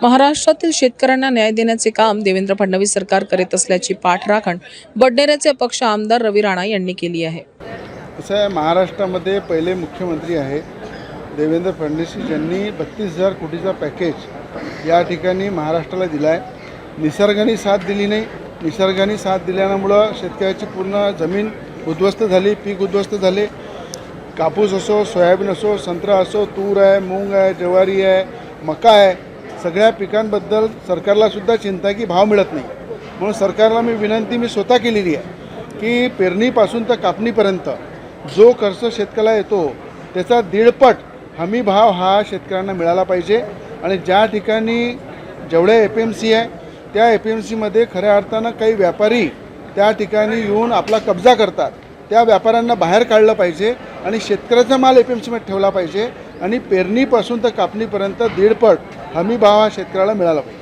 महाराष्ट्रातील शेतकऱ्यांना न्याय देण्याचे काम देवेंद्र फडणवीस सरकार करीत असल्याची पाठराखण बडनेराचे अपक्ष आमदार रवी राणा यांनी केली आहे। असं आहे, महाराष्ट्रामध्ये पहिले मुख्यमंत्री आहे देवेंद्र फडणवीस यांनी 32,000 कोटीचा पॅकेज या ठिकाणी महाराष्ट्राला दिला आहे। निसर्गाने साथ दिली नाही, निसर्गाने साथ दिल्यामुळं शेतकऱ्याची पूर्ण जमीन उद्ध्वस्त झाली, पीक उद्ध्वस्त झाले। कापूस असो, सोयाबीन असो, संत्रा असो, तूर आहे, मूग आहे, ज्वारी आहे, मका आहे, सगळ्या पिकांबद्दल सरकारला सुद्धा चिंता आहे की भाव मिळत नाही। म्हणून सरकारला मी स्वतः केलेली आहे की पेरणीपासून तर कापणीपर्यंत जो खर्च शेतकऱ्याला येतो त्याचा 1.5 हमी भाव हा शेतकऱ्यांना मिळाला पाहिजे। आणि ज्या ठिकाणी जेवढे FMC आहे त्या FMCमध्ये खऱ्या अर्थानं काही व्यापारी त्या ठिकाणी येऊन आपला कब्जा करतात, त्या व्यापाऱ्यांना बाहेर काढलं पाहिजे आणि शेतकऱ्याचा माल FMCमध्ये ठेवला पाहिजे आणि पेरणीपासून तर कापणीपर्यंत 1.5 हमी भाव हा शेतकऱ्याला मिळाला पाहिजे।